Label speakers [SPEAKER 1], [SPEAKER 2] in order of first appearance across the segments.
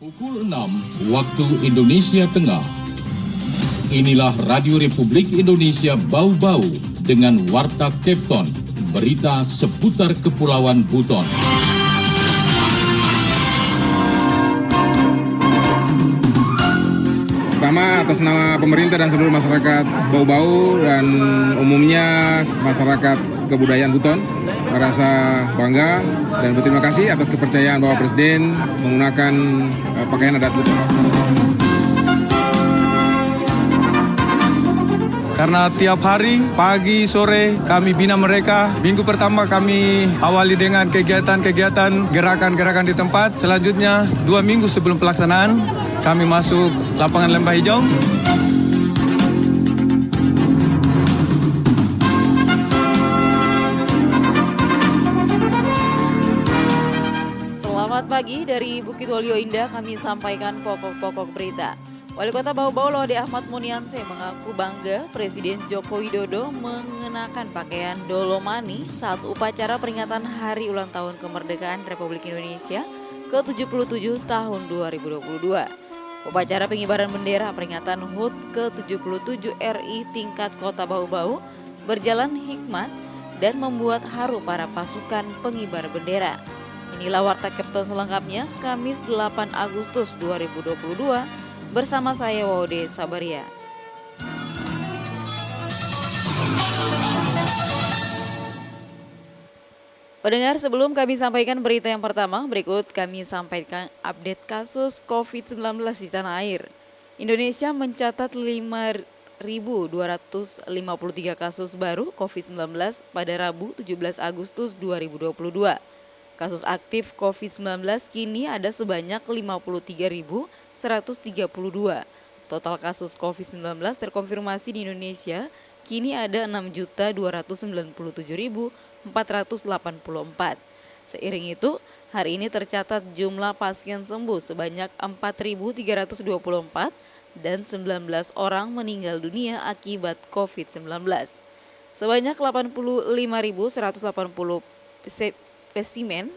[SPEAKER 1] Pukul 6 waktu Indonesia Tengah. Inilah Radio Republik Indonesia Bau-Bau dengan Warta Kepton, berita seputar Kepulauan Buton.
[SPEAKER 2] Pertama, atas nama pemerintah dan seluruh masyarakat Bau-Bau dan umumnya masyarakat kebudayaan Buton, merasa bangga dan berterima kasih atas kepercayaan Bapak Presiden menggunakan pakaian adat Buton.
[SPEAKER 3] Karena tiap hari, pagi, sore, kami bina mereka. Minggu pertama kami awali dengan kegiatan-kegiatan, gerakan-gerakan di tempat. Selanjutnya, 2 minggu sebelum pelaksanaan, kami masuk lapangan lembah hijau.
[SPEAKER 4] Selamat pagi dari Bukit Waluyo Indah, kami sampaikan pokok-pokok berita. Wali Kota Bau-Bau Laude Ahmad Munianse mengaku bangga Presiden Joko Widodo mengenakan pakaian Dolomani saat upacara peringatan Hari Ulang Tahun Kemerdekaan Republik Indonesia ke-77 tahun 2022. Upacara pengibaran bendera peringatan HUT ke-77 RI tingkat Kota Bau-Bau berjalan hikmat dan membuat haru para pasukan pengibar bendera. Inilah Warta Kepton selengkapnya, Kamis 8 Agustus 2022, bersama saya Waude Sabaria. Pendengar, sebelum kami sampaikan berita yang pertama, berikut kami sampaikan update kasus COVID-19 di tanah air. Indonesia mencatat 5.253 kasus baru COVID-19 pada Rabu 17 Agustus 2022. Kasus aktif COVID-19 kini ada sebanyak 53.132. Total kasus COVID-19 terkonfirmasi di Indonesia kini ada 6.297.484. Seiring itu, hari ini tercatat jumlah pasien sembuh sebanyak 4.324 dan 19 orang meninggal dunia akibat COVID-19. Sebanyak 85.180 spesimen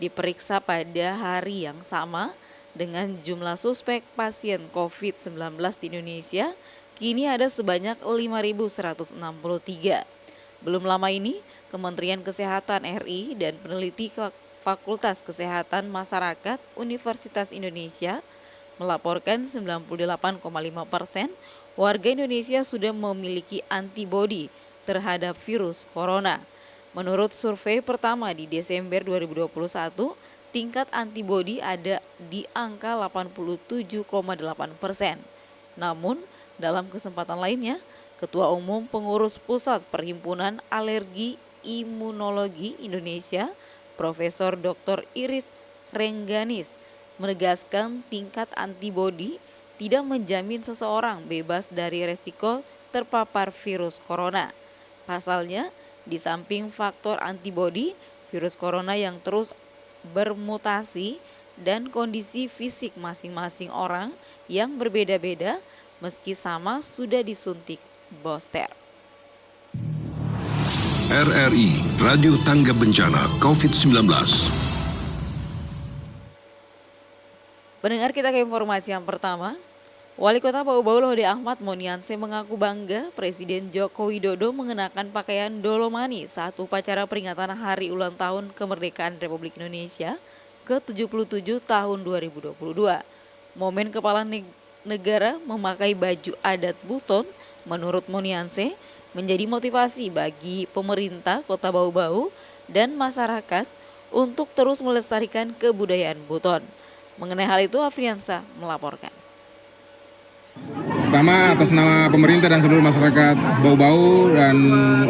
[SPEAKER 4] diperiksa pada hari yang sama dengan jumlah suspek pasien COVID-19 di Indonesia kini ada sebanyak 5.163. Belum lama ini, Kementerian Kesehatan RI dan peneliti Fakultas Kesehatan Masyarakat Universitas Indonesia melaporkan 98,5% warga Indonesia sudah memiliki antibodi terhadap virus corona. Menurut survei pertama di Desember 2021, tingkat antibodi ada di angka 87,8%. Namun, dalam kesempatan lainnya, Ketua Umum Pengurus Pusat Perhimpunan Alergi Imunologi Indonesia, Profesor Dr. Iris Rengganis, menegaskan tingkat antibodi tidak menjamin seseorang bebas dari resiko terpapar virus corona. Pasalnya, di samping faktor antibodi, virus corona yang terus bermutasi dan kondisi fisik masing-masing orang yang berbeda-beda meski sama sudah disuntik booster.
[SPEAKER 5] RRI Radio Tangga Bencana COVID-19.
[SPEAKER 4] Pendengar, kita ke informasi yang pertama. Wali Kota Bau-Bau Laude Ahmad Munianse mengaku bangga Presiden Joko Widodo mengenakan pakaian Dolomani saat upacara peringatan Hari Ulang Tahun Kemerdekaan Republik Indonesia ke-77 tahun 2022. Momen kepala negara memakai baju adat Buton menurut Munianse menjadi motivasi bagi pemerintah Kota Bau-Bau dan masyarakat untuk terus melestarikan kebudayaan Buton. Mengenai hal itu, Afriansa melaporkan.
[SPEAKER 2] Pertama, atas nama pemerintah dan seluruh masyarakat Bau-Bau dan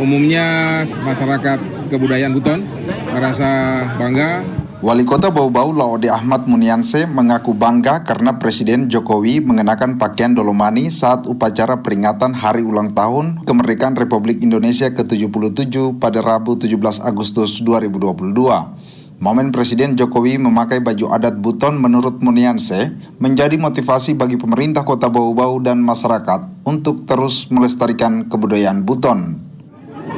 [SPEAKER 2] umumnya masyarakat kebudayaan Buton, merasa bangga.
[SPEAKER 6] Wali Kota Bau-Bau Laude Ahmad Munianse mengaku bangga karena Presiden Jokowi mengenakan pakaian Dolomani saat upacara peringatan Hari Ulang Tahun Kemerdekaan Republik Indonesia ke-77 pada Rabu 17 Agustus 2022. Momen Presiden Jokowi memakai baju adat Buton menurut Munianse menjadi motivasi bagi pemerintah Kota Bau-Bau dan masyarakat untuk terus melestarikan kebudayaan Buton.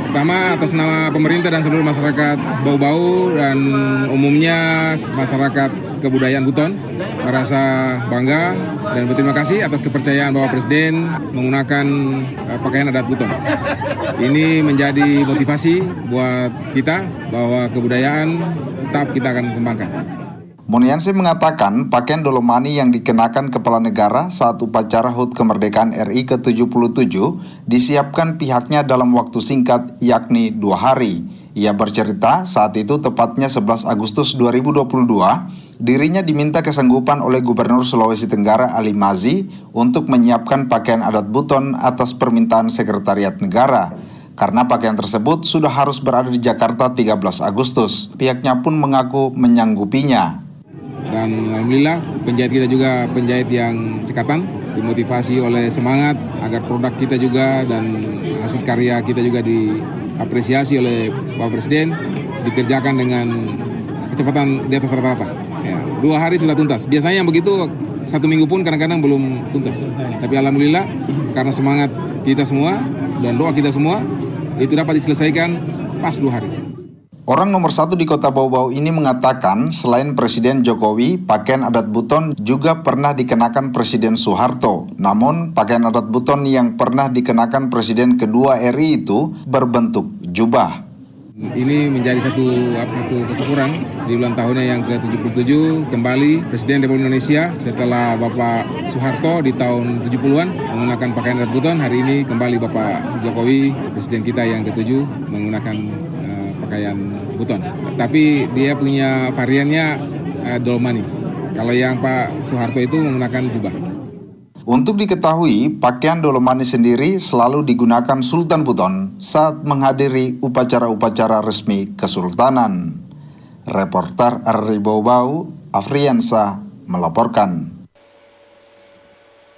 [SPEAKER 2] Pertama, atas nama pemerintah dan seluruh masyarakat Bau-Bau dan umumnya masyarakat Kebudayaan Buton merasa bangga dan berterima kasih atas kepercayaan Bapak Presiden menggunakan pakaian adat Buton. Ini menjadi motivasi buat kita bahwa kebudayaan tetap kita akan kembangkan.
[SPEAKER 6] Munianse mengatakan pakaian Dolomani yang dikenakan kepala negara saat upacara HUT kemerdekaan RI ke-77 disiapkan pihaknya dalam waktu singkat yakni 2 hari. Ia bercerita saat itu tepatnya 11 Agustus 2022, dirinya diminta kesanggupan oleh Gubernur Sulawesi Tenggara Ali Mazi untuk menyiapkan pakaian adat Buton atas permintaan Sekretariat Negara. Karena pakaian tersebut sudah harus berada di Jakarta 13 Agustus, pihaknya pun mengaku menyanggupinya.
[SPEAKER 2] Dan alhamdulillah penjahit kita juga penjahit yang cekatan, dimotivasi oleh semangat agar produk kita juga dan hasil karya kita juga diapresiasi oleh Bapak Presiden, dikerjakan dengan kecepatan di atas rata-rata. Ya, 2 hari sudah tuntas. Biasanya yang begitu 1 minggu pun kadang-kadang belum tuntas. Tapi alhamdulillah karena semangat kita semua dan doa kita semua itu dapat diselesaikan pas 2 hari.
[SPEAKER 6] Orang nomor 1 di Kota Bau-Bau ini mengatakan selain Presiden Jokowi, pakaian adat Buton juga pernah dikenakan Presiden Soeharto. Namun pakaian adat Buton yang pernah dikenakan Presiden kedua RI itu berbentuk jubah.
[SPEAKER 2] Ini menjadi satu kesyukuran di ulang tahunnya yang ke-77 kembali Presiden Republik Indonesia setelah Bapak Soeharto di tahun 70-an menggunakan pakaian adat Buton. Hari ini kembali Bapak Jokowi, Presiden kita yang ke-7 menggunakan pakaian Buton. Tapi dia punya variannya Dolomani. Kalau yang Pak Soeharto itu menggunakan jubah.
[SPEAKER 6] Untuk diketahui, pakaian Dolomani sendiri selalu digunakan Sultan Buton saat menghadiri upacara-upacara resmi Kesultanan. Reporter RRI Bau-Bau, Afriansa, melaporkan.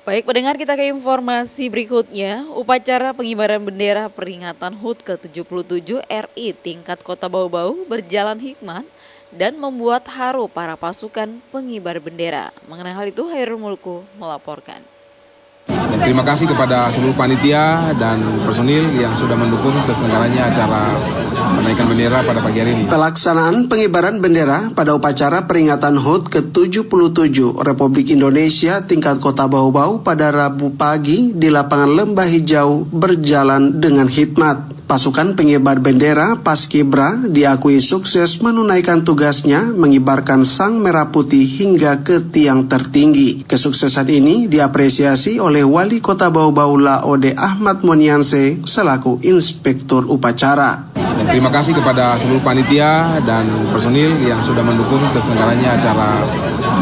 [SPEAKER 4] Baik pendengar, kita ke informasi berikutnya. Upacara pengibaran bendera peringatan HUT ke-77 RI tingkat Kota Bau-Bau berjalan hikmat dan membuat haru para pasukan pengibar bendera. Mengenai hal itu, Hairul Mulku melaporkan.
[SPEAKER 2] Dan terima kasih kepada seluruh panitia dan personil yang sudah mendukung terselenggaranya acara penaikan bendera pada pagi hari ini.
[SPEAKER 7] Pelaksanaan pengibaran bendera pada upacara peringatan HUT ke-77 Republik Indonesia tingkat Kota Bau-Bau pada Rabu pagi di lapangan Lembah Hijau berjalan dengan hikmat. Pasukan pengibar bendera Paskibra diakui sukses menunaikan tugasnya mengibarkan sang merah putih hingga ke tiang tertinggi. Kesuksesan ini diapresiasi oleh Wali Kota Bau-Bau Laode Ahmad Munianse selaku Inspektur Upacara.
[SPEAKER 2] Dan terima kasih kepada seluruh panitia dan personil yang sudah mendukung terselenggaranya acara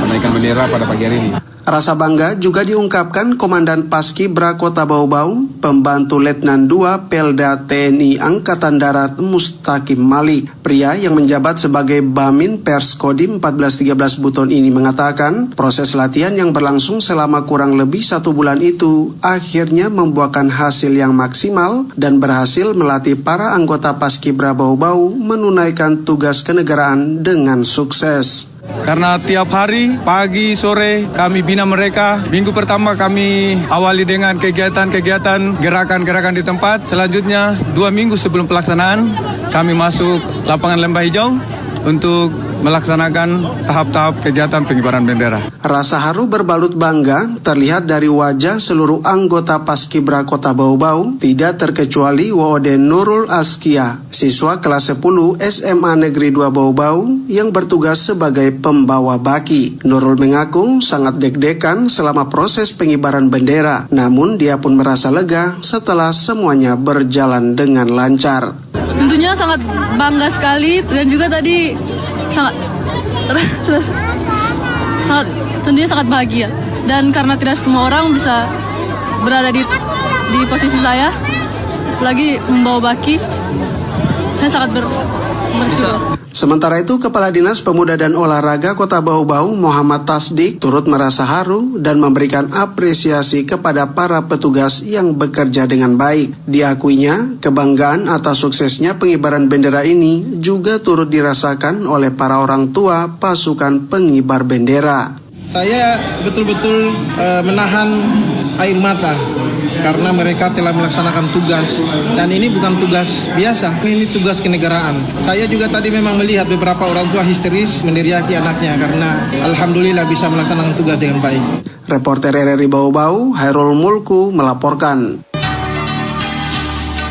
[SPEAKER 2] penaikan bendera pada pagi hari ini.
[SPEAKER 7] Rasa bangga juga diungkapkan Komandan Paskibra Kota Bau-Bau, Pembantu Letnan II Pelda TNI Angkatan Darat Mustaqim Malik. Pria yang menjabat sebagai Bamin Perskodim 1413 Buton ini mengatakan proses latihan yang berlangsung selama kurang lebih 1 bulan itu akhirnya membuahkan hasil yang maksimal dan berhasil melatih para anggota Paskibra Bau-Bau menunaikan tugas kenegaraan dengan sukses.
[SPEAKER 3] Karena tiap hari, pagi, sore, kami bina mereka. Minggu pertama kami awali dengan kegiatan-kegiatan, gerakan-gerakan di tempat. Selanjutnya, 2 minggu sebelum pelaksanaan, kami masuk lapangan Lembah Hijau untuk melaksanakan tahap-tahap kegiatan pengibaran bendera.
[SPEAKER 7] Rasa haru berbalut bangga terlihat dari wajah seluruh anggota Paskibra Kota Bau-Bau, tidak terkecuali Wode Nurul Askia, siswa kelas 10 SMA Negeri 2 Bau-Bau yang bertugas sebagai pembawa baki. Nurul mengaku sangat deg-degan selama proses pengibaran bendera, namun dia pun merasa lega setelah semuanya berjalan dengan lancar.
[SPEAKER 8] Tentunya sangat bangga sekali dan juga tadi tentunya sangat bahagia, dan karena tidak semua orang bisa berada di posisi saya lagi membawa baki, saya sangat bersyukur.
[SPEAKER 7] Sementara itu, Kepala Dinas Pemuda dan Olahraga Kota Bau-Bau Muhammad Tasdik turut merasa haru dan memberikan apresiasi kepada para petugas yang bekerja dengan baik. Diakuinya, kebanggaan atas suksesnya pengibaran bendera ini juga turut dirasakan oleh para orang tua pasukan pengibar bendera.
[SPEAKER 9] Saya betul-betul menahan air mata
[SPEAKER 3] karena mereka telah melaksanakan tugas. Dan ini bukan tugas biasa, ini tugas kenegaraan. Saya juga tadi memang melihat beberapa orang tua histeris meneriaki anaknya karena alhamdulillah bisa melaksanakan tugas dengan baik.
[SPEAKER 7] Reporter RRI Bau-Bau, Hairul Mulku melaporkan.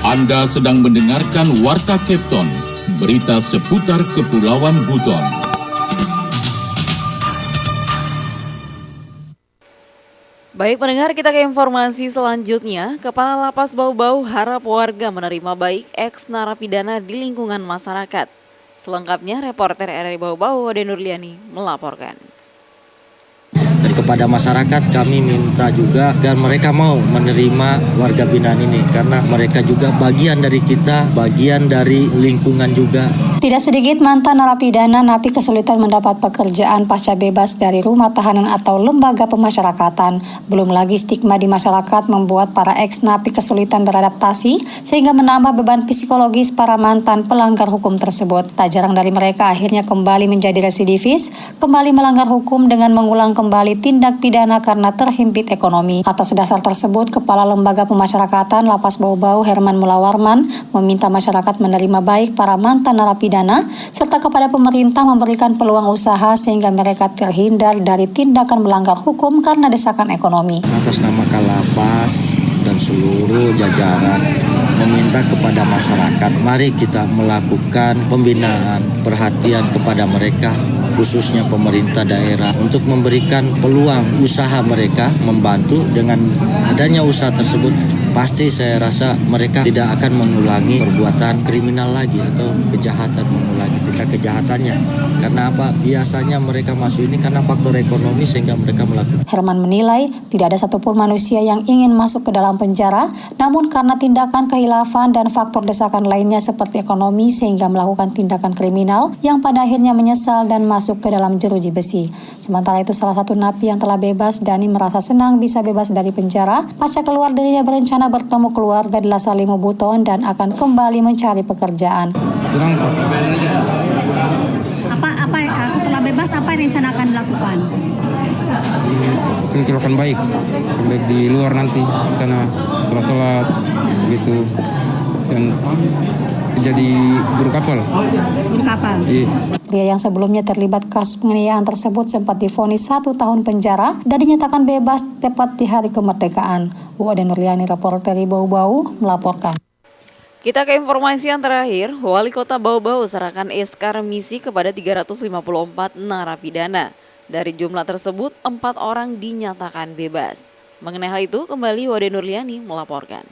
[SPEAKER 1] Anda sedang mendengarkan Warta Kepton, berita seputar Kepulauan Buton.
[SPEAKER 4] Baik pendengar, kita ke informasi selanjutnya. Kepala Lapas Bau-Bau harap warga menerima baik ex-narapidana di lingkungan masyarakat. Selengkapnya, reporter RRI Bau-Bau, Ode Nurliani, melaporkan.
[SPEAKER 9] Dan kepada masyarakat kami minta juga agar mereka mau menerima warga binaan ini karena mereka juga bagian dari kita, bagian dari lingkungan juga.
[SPEAKER 10] Tidak sedikit mantan narapidana napi kesulitan mendapat pekerjaan pasca bebas dari rumah tahanan atau lembaga pemasyarakatan. Belum lagi stigma di masyarakat membuat para ex-napi kesulitan beradaptasi sehingga menambah beban psikologis para mantan pelanggar hukum tersebut. Tak jarang dari mereka akhirnya kembali menjadi residivis, kembali melanggar hukum dengan mengulang kembali tindak pidana karena terhimpit ekonomi. Atas dasar tersebut, Kepala Lembaga Pemasyarakatan Lapas Bau-Bau Herman Mulawarman meminta masyarakat menerima baik para mantan narapidana serta kepada pemerintah memberikan peluang usaha sehingga mereka terhindar dari tindakan melanggar hukum karena desakan ekonomi.
[SPEAKER 9] Atas nama Kalapas dan seluruh jajaran meminta kepada masyarakat, mari kita melakukan pembinaan, perhatian kepada mereka, khususnya pemerintah daerah untuk memberikan peluang usaha mereka, membantu dengan adanya usaha tersebut. Pasti saya rasa mereka tidak akan mengulangi perbuatan kriminal lagi atau kejahatan, mengulangi tindak kejahatannya. Karena apa? Biasanya mereka masuk ini karena faktor ekonomi sehingga mereka melakukan.
[SPEAKER 10] Herman menilai tidak ada satupun manusia yang ingin masuk ke dalam penjara, namun karena tindakan kehilafan dan faktor desakan lainnya seperti ekonomi sehingga melakukan tindakan kriminal yang pada akhirnya menyesal dan masuk ke dalam jeruji besi. Sementara itu salah satu napi yang telah bebas, Dani merasa senang bisa bebas dari penjara. Pasca keluar dirinya berencana bertemu keluarga di Lasalimu Buton dan akan kembali mencari pekerjaan.
[SPEAKER 2] Senang Pak.
[SPEAKER 10] Apa setelah bebas apa yang rencana akan dilakukan?
[SPEAKER 2] Mungkin lakukan baik di luar nanti, sana sholat gitu, dan jadi guru kapal.
[SPEAKER 10] Guru kapal?
[SPEAKER 2] Iya.
[SPEAKER 10] Pria yang sebelumnya terlibat kasus penganiayaan tersebut sempat divonis 1 tahun penjara dan dinyatakan bebas tepat di hari kemerdekaan. Ode Nurliani, reporter Bau-Bau, melaporkan.
[SPEAKER 4] Kita ke informasi yang terakhir, Wali Kota Bau-Bau serahkan SK remisi kepada 354 narapidana. Dari jumlah tersebut, 4 orang dinyatakan bebas. Mengenai hal itu, kembali Ode Nurliani melaporkan.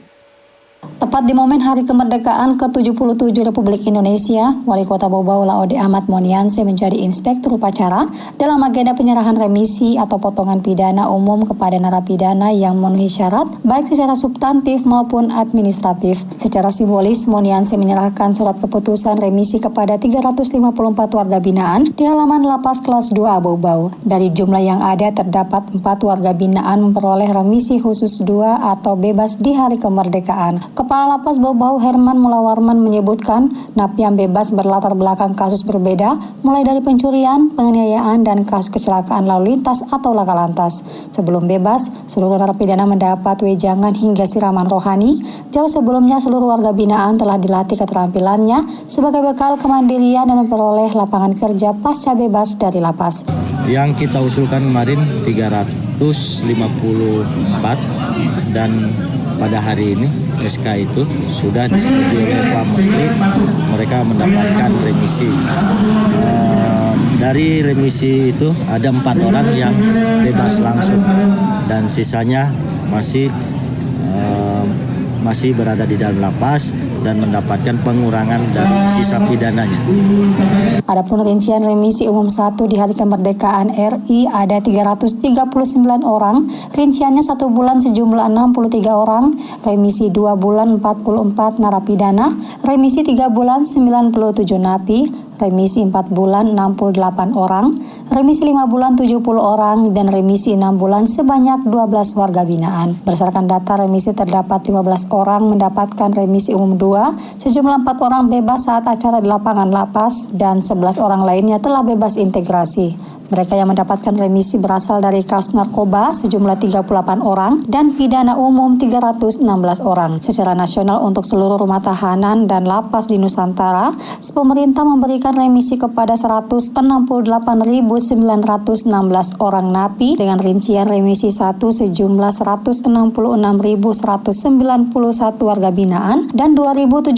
[SPEAKER 10] Tepat di momen Hari Kemerdekaan ke-77 Republik Indonesia, Wali Kota Bau-Bau Laode Ahmad Monianse menjadi inspektur upacara dalam agenda penyerahan remisi atau potongan pidana umum kepada narapidana yang memenuhi syarat baik secara substantif maupun administratif. Secara simbolis, Monianse menyerahkan surat keputusan remisi kepada 354 warga binaan di halaman Lapas Kelas 2 Bau-Bau. Dari jumlah yang ada terdapat 4 warga binaan memperoleh remisi khusus 2 atau bebas di Hari Kemerdekaan. Kepala Lapas Bau-Bau Herman Mulawarman menyebutkan napi yang bebas berlatar belakang kasus berbeda, mulai dari pencurian, penganiayaan, dan kasus kecelakaan lalu lintas atau laka lantas. Sebelum bebas, seluruh narapidana mendapat wejangan hingga siraman rohani. Jauh sebelumnya, seluruh warga binaan telah dilatih keterampilannya sebagai bekal kemandirian dan memperoleh lapangan kerja pasca bebas dari lapas.
[SPEAKER 9] Yang kita usulkan kemarin 354 dan pada hari ini SK itu sudah disetujui oleh Pak Menteri, mereka mendapatkan remisi. Dari remisi itu ada 4 orang yang bebas langsung dan sisanya masih berada di dalam lapas dan mendapatkan pengurangan dari sisa pidananya.
[SPEAKER 10] Adapun rincian remisi umum 1 di Hari Kemerdekaan RI ada 339 orang, rinciannya 1 bulan sejumlah 63 orang, remisi 2 bulan 44 narapidana, remisi 3 bulan 97 napi, remisi 4 bulan 68 orang, remisi 5 bulan 70 orang, dan remisi 6 bulan sebanyak 12 warga binaan. Berdasarkan data remisi terdapat 15 orang mendapatkan remisi umum 2, sejumlah 4 orang bebas saat acara di lapangan lapas, dan 11 orang lainnya telah bebas integrasi. Mereka yang mendapatkan remisi berasal dari kasus narkoba sejumlah 38 orang dan pidana umum 316 orang. Secara nasional untuk seluruh rumah tahanan dan lapas di Nusantara, pemerintah memberikan remisi kepada 168.916 orang napi dengan rincian remisi 1 sejumlah 166.191 warga binaan dan 2.725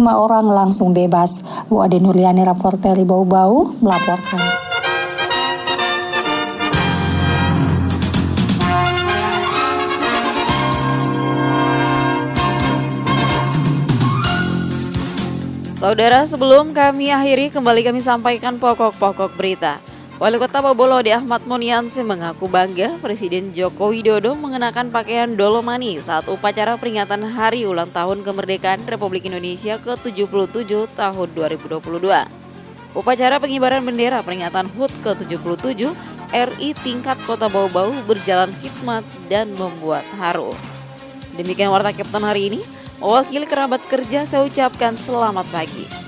[SPEAKER 10] orang langsung bebas. Bu Ade Nurliani, reporter Bau-Bau, melaporkan.
[SPEAKER 4] Saudara, sebelum kami akhiri, kembali kami sampaikan pokok-pokok berita. Wali Kota Bau Bau Laode Ahmad Monianse mengaku bangga Presiden Joko Widodo mengenakan pakaian dolomani saat upacara peringatan Hari Ulang Tahun Kemerdekaan Republik Indonesia ke-77 tahun 2022. Upacara pengibaran bendera peringatan HUT ke-77 RI tingkat Kota Bau Bau berjalan hikmat dan membuat haru. Demikian Warta Kapten hari ini. Mewakili kerabat kerja, saya ucapkan selamat pagi.